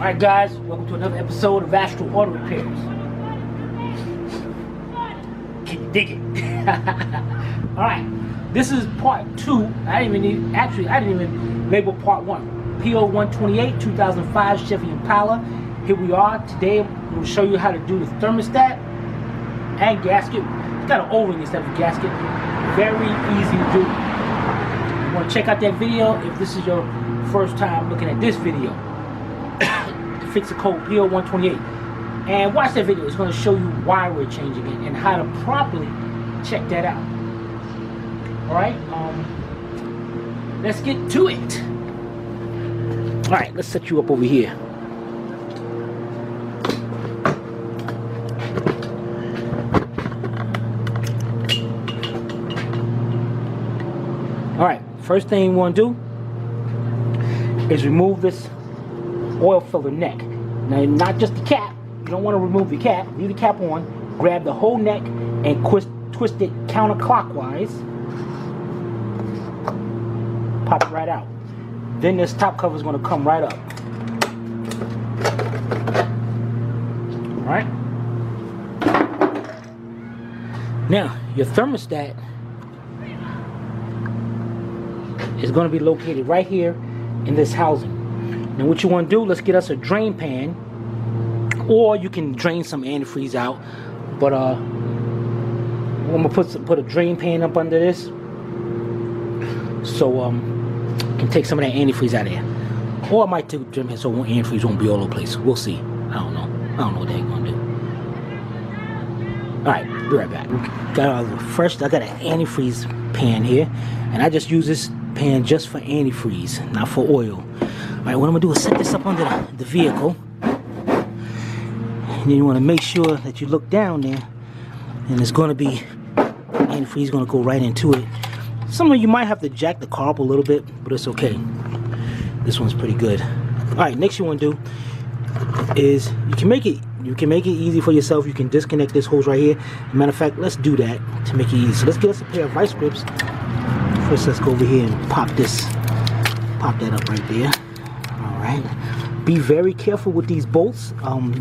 Alright guys, welcome to another episode of Astral Auto Repairs. Can you dig it? Alright, this is part 2. I didn't even label part 1. P0128 2005 Chevy Impala. Here we are. Today I'm going to show you how to do the thermostat and gasket. It's got an O-ring instead of a gasket. Very easy to do. You want to check out that video if this is your first time looking at this video. Fix the code P0128 and watch that video. It's going to show you why we're changing it and how to properly check that out. Alright, let's get to it. Alright, let's set you up over here. Alright, first thing you want to do is remove this oil filler neck. Now, not just the cap. You don't want to remove the cap. Leave the cap on. Grab the whole neck and twist it counterclockwise. Pop it right out. Then this top cover is going to come right up. Alright? Now, your thermostat is going to be located right here in this housing. Now what you want to do, let's get us a drain pan, or you can drain some antifreeze out, but I'm going to put a drain pan up under this so can take some of that antifreeze out of there. Or I might do drain pan so antifreeze won't be all over the place. We'll see. I don't know what they're going to do. Alright, be right back. First I got an antifreeze pan here, and I just use this pan just for antifreeze, not for oil. Alright, what I'm going to do is set this up under the vehicle. And then you want to make sure that you look down there. And it's going to be, antifreeze is going to go right into it. Some of you might have to jack the car up a little bit, but it's okay. This one's pretty good. Alright, next you want to do is, you can make it easy for yourself. You can disconnect this hose right here. Matter of fact, let's do that to make it easy. So let's get us a pair of vice grips. First, let's go over here and pop that up right there. Alright, be very careful with these bolts.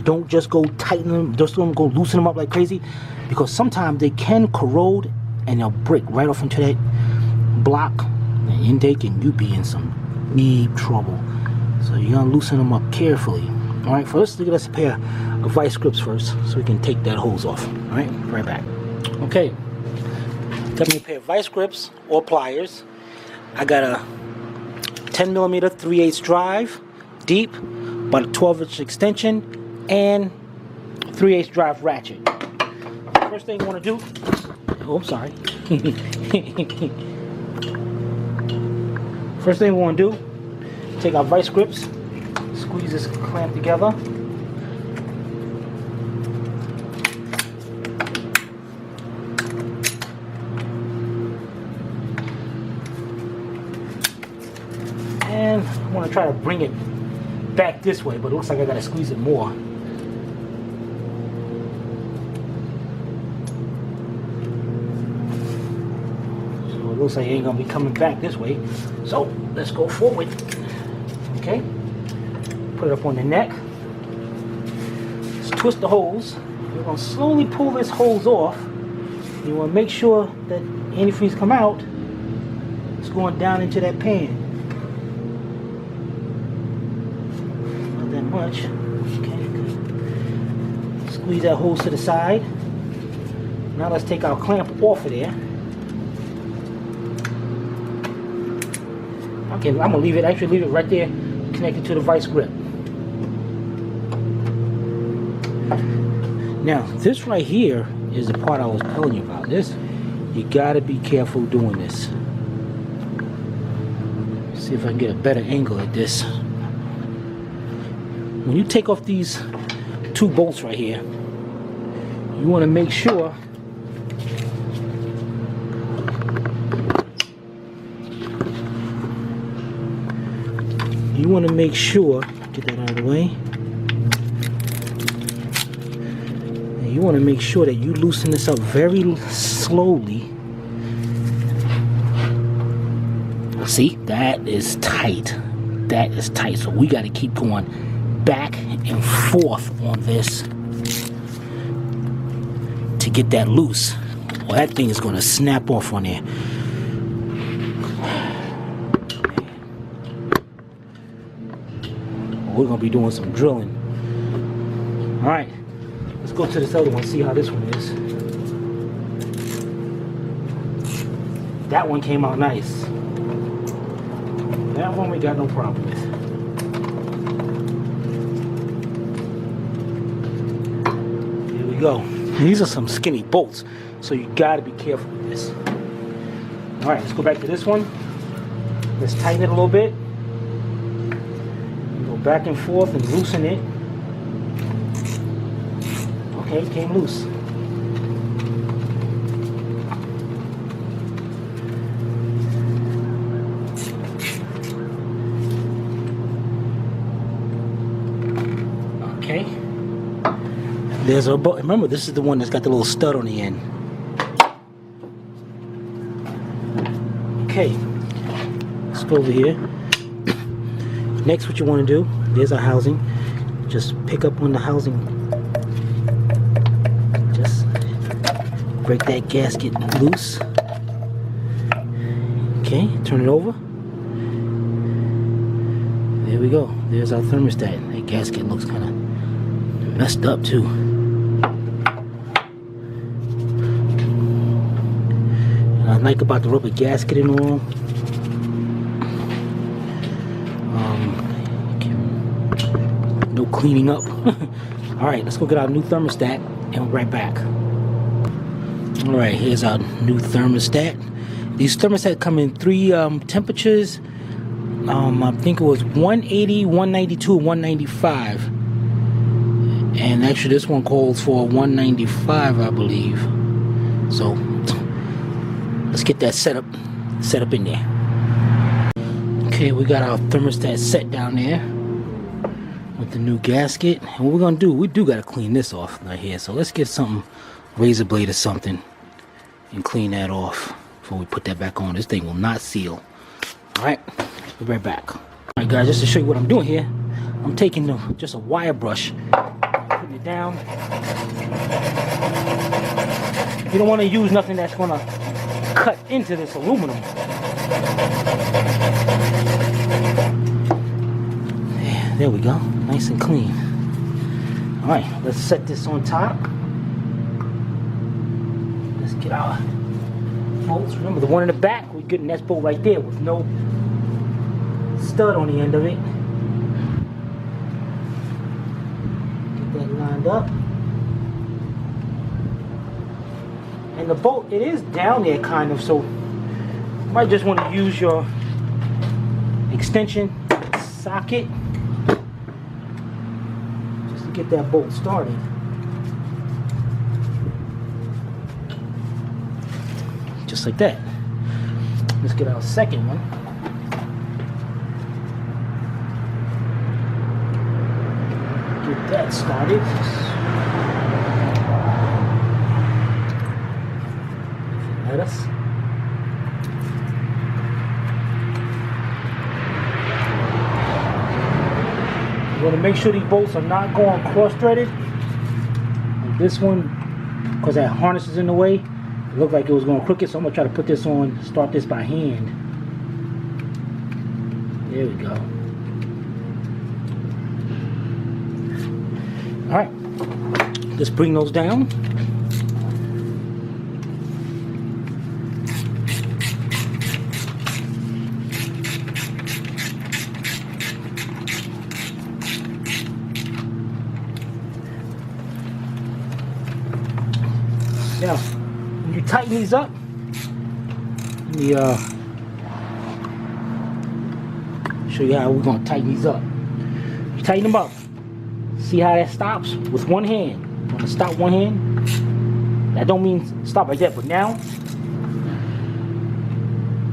Don't just go tighten them, just don't go loosen them up like crazy, because sometimes they can corrode and they'll break right off into that block, the intake, and you be in some deep trouble. So you're gonna loosen them up carefully. Alright, first look at us a pair of vice grips first, so we can take that hose off. Alright, right back. Okay, got me a pair of vice grips or pliers. I got a 10mm 3/8 drive, deep, about a 12-inch extension, and 3/8 drive ratchet. First thing you want to do, oh, I'm sorry. First thing we want to do, take our vice grips, squeeze this clamp together. And I want to try to bring it back this way, but it looks like I got to squeeze it more. So it looks like it ain't going to be coming back this way. So let's go forward. Okay. Put it up on the neck. Let's twist the hose. We're going to slowly pull this hose off. You want to make sure that antifreeze come out. It's going down into that pan. Much. Okay, good. Squeeze that hose to the side. Now let's take our clamp off of there. Okay, I'm gonna leave it right there, connected to the vice grip. Now, this right here is the part I was telling you about. This, you gotta be careful doing this. See if I can get a better angle at this. When you take off these two bolts right here, you want to make sure get that out of the way. And you want to make sure that you loosen this up very slowly. See, that is tight. That is tight. So we got to keep going back and forth on this to get that loose. Well, that thing is going to snap off on there. We're going to be doing some drilling. Alright, let's go to this other one, see how this one is. That one came out nice. That one we got no problem with. Here we go. These are some skinny bolts, so you gotta be careful with this. Alright, let's go back to this one. Let's tighten it a little bit. Go back and forth and loosen it. Okay, it came loose. Okay. There's a bolt. Remember, this is the one that's got the little stud on the end. Okay. Let's go over here. Next, what you want to do, there's our housing. Just pick up on the housing. Just break that gasket loose. Okay, turn it over. There we go. There's our thermostat. That gasket looks kind of messed up too. What I like about the rubber gasket and all, no cleaning up. Alright, let's go get our new thermostat and we're right back. Alright, here's our new thermostat. These thermostats come in three temperatures. I think it was 180, 192, 195. And actually this one calls for 195, I believe. So let's get that set up in there. Okay, we got our thermostat set down there with the new gasket. And what we're gonna do, we do gotta clean this off right here. So let's get something, razor blade or something, and clean that off before we put that back on. This thing will not seal. Alright, be right back. Alright guys, just to show you what I'm doing here, I'm taking just a wire brush, putting it down. You don't want to use nothing that's going to cut into this aluminum. There we go, nice and clean. Alright, let's set this on top. Let's get our bolts. Remember, the one in the back, we're getting that bolt right there with no stud on the end of it. Get that lined up. And the bolt, it is down there kind of, so you might just want to use your extension socket just to get that bolt started. Just like that. Let's get our second one. Get that started. Let us. You want to make sure these bolts are not going cross-threaded. Like this one, because that harness is in the way. It looked like it was going crooked, so I'm going to try to put this on, start this by hand. There we go. Alright, let's bring those down. Now, when you tighten these up, let me show you how we're going to tighten these up. You tighten them up. See how that stops with one hand. I'm going to stop one hand. That don't mean stop like that, but now,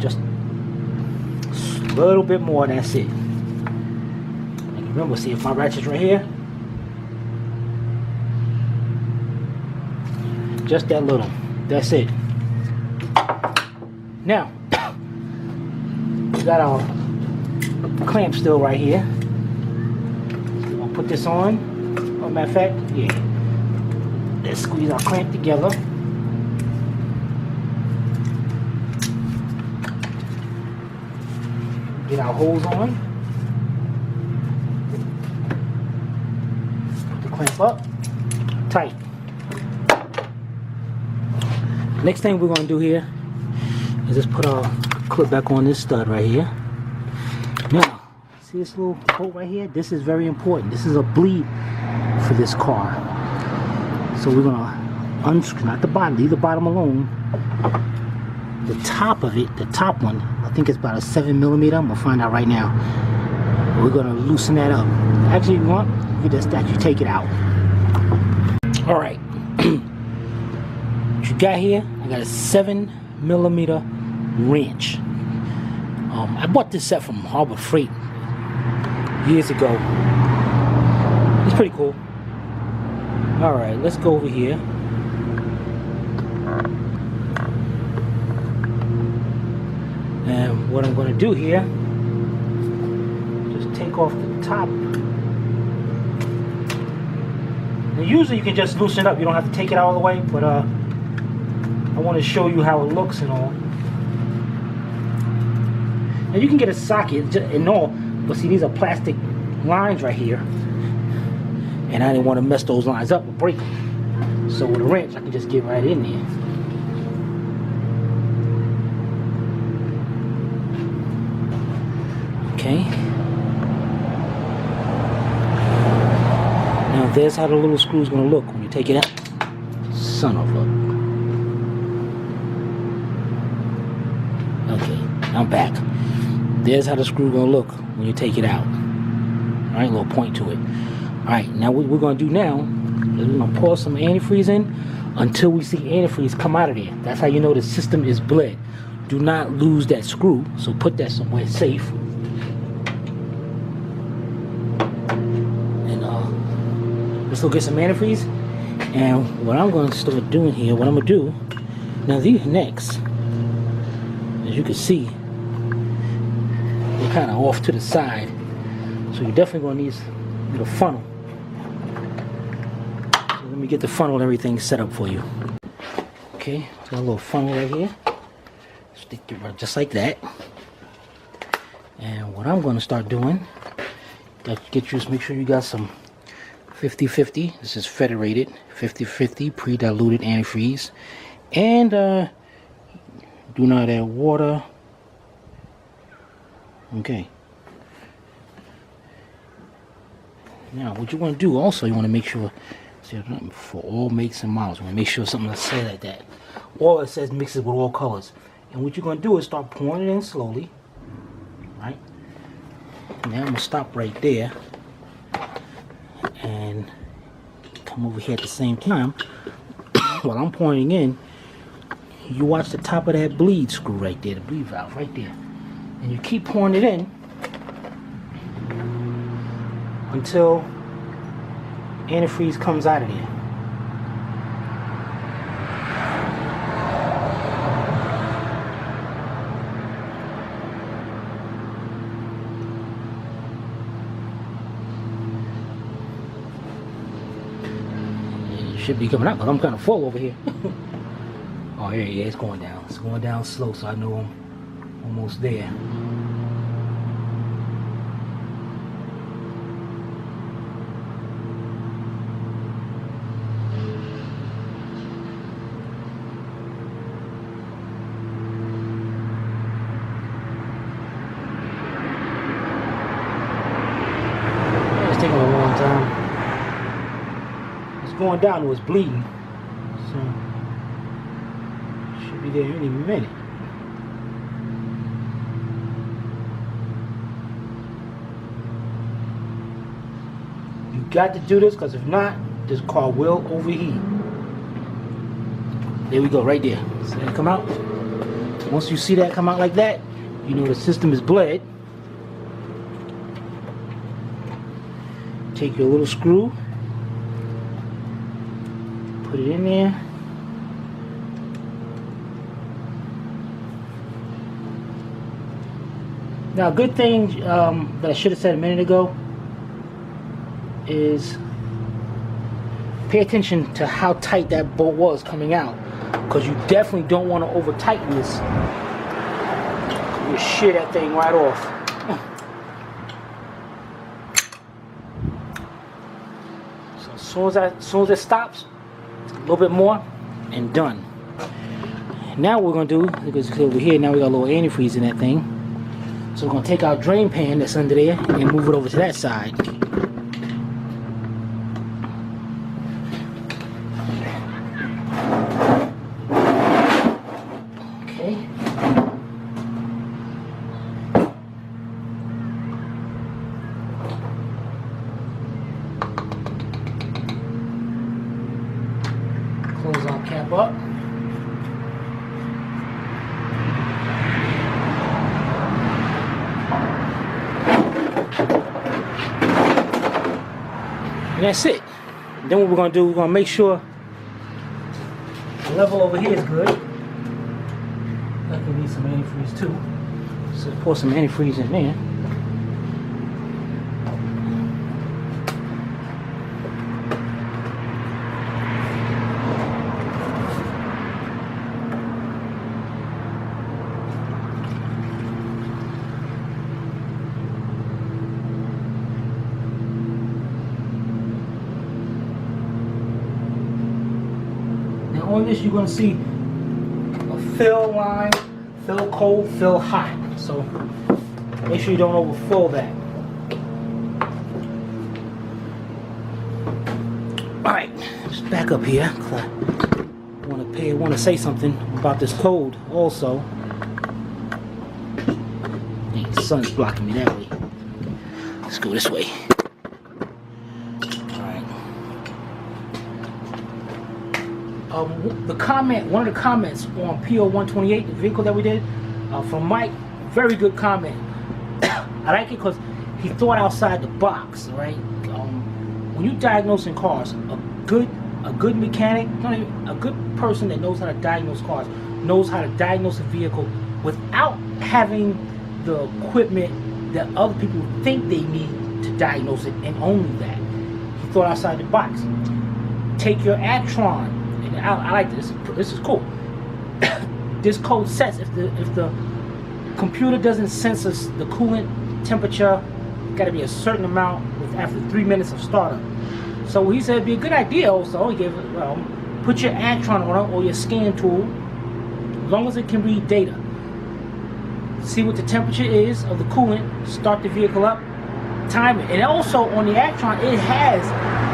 just a little bit more, that's it. And remember, see if my ratchet's right here. Just that little. That's it. Now, we got our clamp still right here. So we'll put this on. Oh, matter of fact, yeah. Let's squeeze our clamp together. Get our hose on. Put the clamp up. Tight. Next thing we're going to do here is just put our clip back on this stud right here. Now, see this little bolt right here? This is very important. This is a bleed for this car. So we're going to unscrew, not the bottom, leave the bottom alone. The top of it, the top one, I think it's about a 7mm. I'm gonna find out right now. We're gonna loosen that up. Actually, you want, you just actually take it out. All right. What you got here? I got a 7mm wrench. I bought this set from Harbor Freight years ago. It's pretty cool. All right, let's go over here. And what I'm going to do here, just take off the top. Now usually you can just loosen it up. You don't have to take it all the way, but I want to show you how it looks and all. And you can get a socket and all, but see, these are plastic lines right here. And I didn't want to mess those lines up or break them. So with a wrench, I can just get right in there. Okay. Now there's how the little screw is going to look when you take it out. Son of a... Okay, I'm back. There's how the screw is going to look when you take it out. Alright, a little point to it. Alright, now what we're going to do now is we're going to pour some antifreeze in until we see antifreeze come out of there. That's how you know the system is bled. Do not lose that screw, so put that somewhere safe. Let's go get some antifreeze. And what I'm going to start doing here, what I'm going to do, now these necks, as you can see, they're kind of off to the side. So you're definitely going to need a funnel. So let me get the funnel and everything set up for you. Okay, got a little funnel right here. Stick it right just like that. And what I'm going to start doing, make sure you got some 50-50. This is federated 50-50 pre-diluted antifreeze. And do not add water. Okay. Now what you want to do also, you want to make sure, for all makes and models, you want to make sure something that says like that. Or it says mixes with all colors. And what you're going to do is start pouring it in slowly. Right? Now I'm going to stop right there. And come over here at the same time. While I'm pouring in, you watch the top of that bleed screw right there, the bleed valve right there. And you keep pouring it in until antifreeze comes out of there. Should be coming out, but I'm kind of full over here. Oh, yeah, it's going down. It's going down slow, so I know I'm almost there. It's taking a long time. Going down, it was bleeding, so should be there any minute. You got to do this, because if not, this car will overheat. There we go, right there. See that come out? Once you see that come out like that, you know the system is bled. Take your little screw, put it in there. Now, good thing that I should have said a minute ago, is pay attention to how tight that bolt was coming out, because you definitely don't want to over tighten this. You shear that thing right off. So as soon as it stops, a little bit more, and done. Now what we're gonna do, because over here now we got a little antifreeze in that thing. So we're gonna take our drain pan that's under there and move it over to that side. Close our cap up. And that's it. Then what we're going to do, we're going to make sure the level over here is good. That can need some antifreeze too. So pour some antifreeze in there. On this, you're going to see a fill line, fill cold, fill hot. So make sure you don't overfill that. Alright, just back up here. I want to say something about this code also. Dang, the sun's blocking me that way. Let's go this way. One of the comments on P0128, the vehicle that we did, from Mike, very good comment. I like it because he thought outside the box, right? When you diagnosing cars, a good mechanic, a good person that knows how to diagnose cars, knows how to diagnose a vehicle without having the equipment that other people think they need to diagnose it, and only that. He thought outside the box. Take your Actron. I like this. This is cool. This code sets if the computer doesn't sense the coolant temperature, got to be a certain amount after 3 minutes of startup. So he said it'd be a good idea. Also, he gave it, put your Actron on it or your scan tool, as long as it can read data. See what the temperature is of the coolant. Start the vehicle up. Time it. And also on the Actron, it has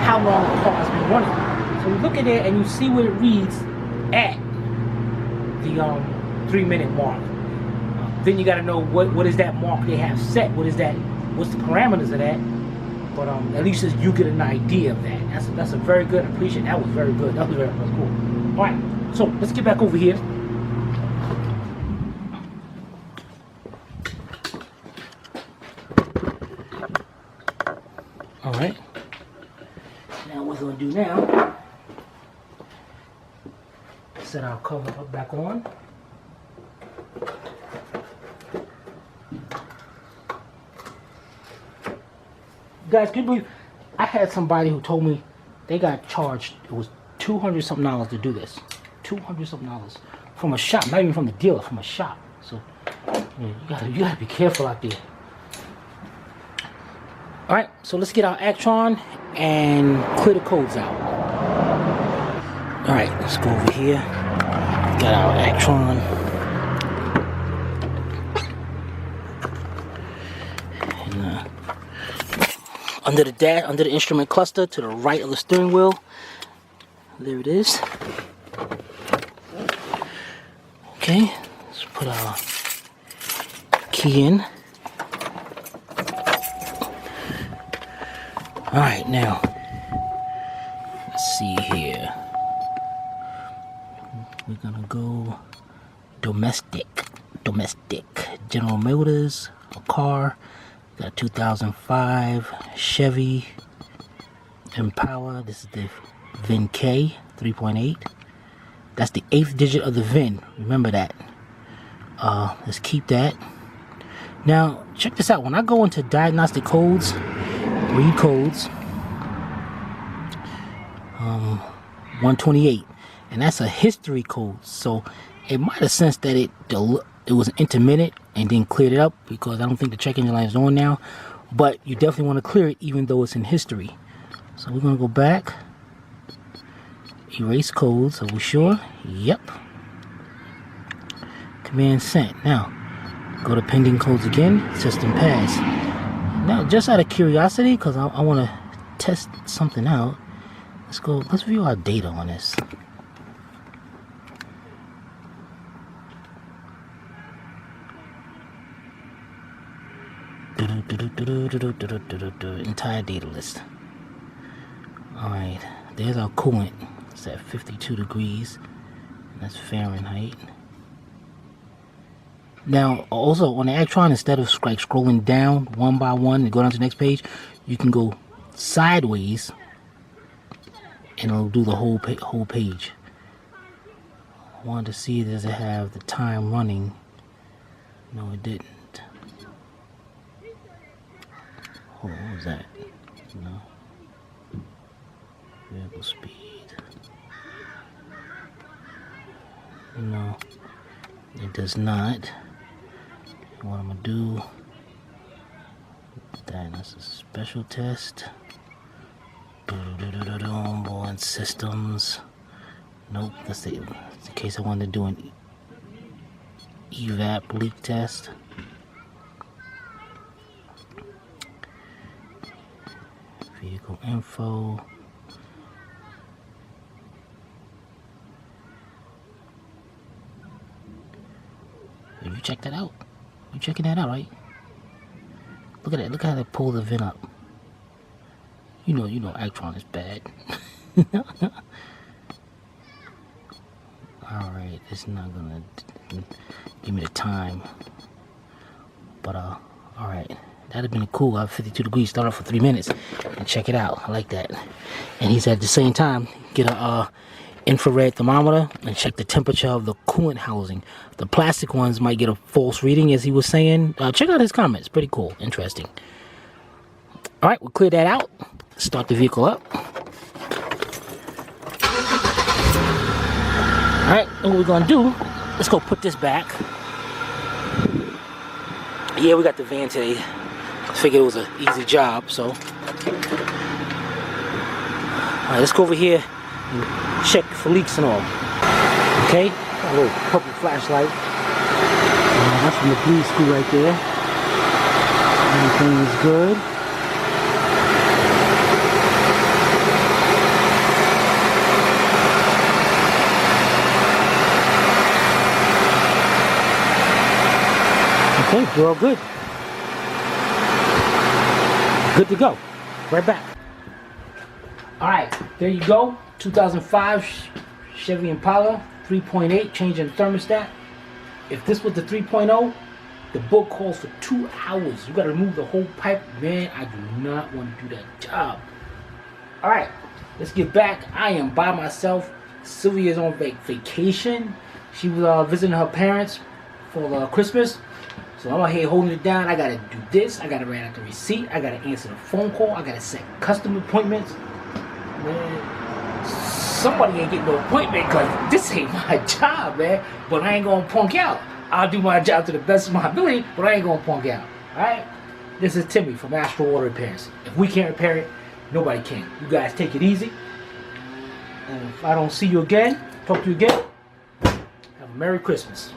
how long the car has been running. So you look at it and you see what it reads at the 3 minute mark. Then you got to know what is that mark they have set. What's the parameters of that? But at least you get an idea of that. That's a very good. I appreciate that. Was very good. That was cool. All right. So let's get back over here. All right. Now what we're gonna do now? Set our cover up back on. You guys, can you believe I had somebody who told me they got charged, it was $200 something to do this. $200 something from a shop, not even from the dealer, from a shop. So yeah, you gotta be careful out there. Alright, so let's get our Actron and clear the codes out. Alright, let's go over here. Got our Actron. And, under the instrument cluster to the right of the steering wheel. There it is. Okay, let's put our key in. Alright, now let's see here. We're gonna go domestic. General Motors, a car. Got a 2005 Chevy Impala. This is the VIN K 3.8. That's the 8th digit of the VIN. Remember that. Let's keep that. Now check this out. When I go into diagnostic codes, read codes, 128, and that's a history code. So it might have sensed that it was intermittent and then cleared it up, because I don't think the check engine light is on now. But you definitely want to clear it even though it's in history. So we're going to go back, erase codes. Are we sure? Yep. Command sent. Now go to pending codes again. System pass. Now, just out of curiosity, because I want to test something out, let's view our data on this. Entire data list. Alright, there's our coolant. It's at 52 degrees. That's Fahrenheit. Now, also on the Actron, instead of like scrolling down one by one and go down to the next page, you can go sideways and it'll do the whole page. I wanted to see, does it have the time running? No, it didn't. Oh, what was that? No. Vehicle speed. No, it does not. What I'm gonna do? That's a special test. Onboard systems. Nope, that's the case I wanted to do an evap leak test. Vehicle info. You check that out. You checking that out, right? Look at that. Look how they pull the vent up. You know, Actron is bad. Alright, it's not gonna give me the time. But alright. That'd have been cool. I have 52 degrees, start off for 3 minutes and check it out. I like that. And he's at the same time get a infrared thermometer and check the temperature of the coolant housing. The plastic ones might get a false reading, as he was saying. Check out his comments. Pretty cool. Interesting. Alright, we'll clear that out. Start the vehicle up. Alright, what we're going to do, let's go put this back. Yeah, we got the van today. Figured it was an easy job, so. Alright, let's go over here and check for leaks and all. Okay, got a little purple flashlight. That's from the bleed screw right there. Everything is good. Okay, we're all good. Good to go. Right back. Alright, there you go. 2005 Chevy Impala 3.8, changing the thermostat. If this was the 3.0, the book calls for 2 hours. You gotta remove the whole pipe. Man, I do not want to do that job. Alright, let's get back. I am by myself. Sylvia's on vacation. She was visiting her parents for Christmas. So I'm out here holding it down. I gotta do this. I gotta write out the receipt. I gotta answer the phone call. I gotta set customer appointments. Man, somebody ain't getting no appointment because this ain't my job, man. But I ain't gonna punk out. I'll do my job to the best of my ability, but I ain't gonna punk out. Alright? This is Timmy from Astro Water Repairs. If we can't repair it, nobody can. You guys take it easy. And if I don't see you again, talk to you again, have a Merry Christmas.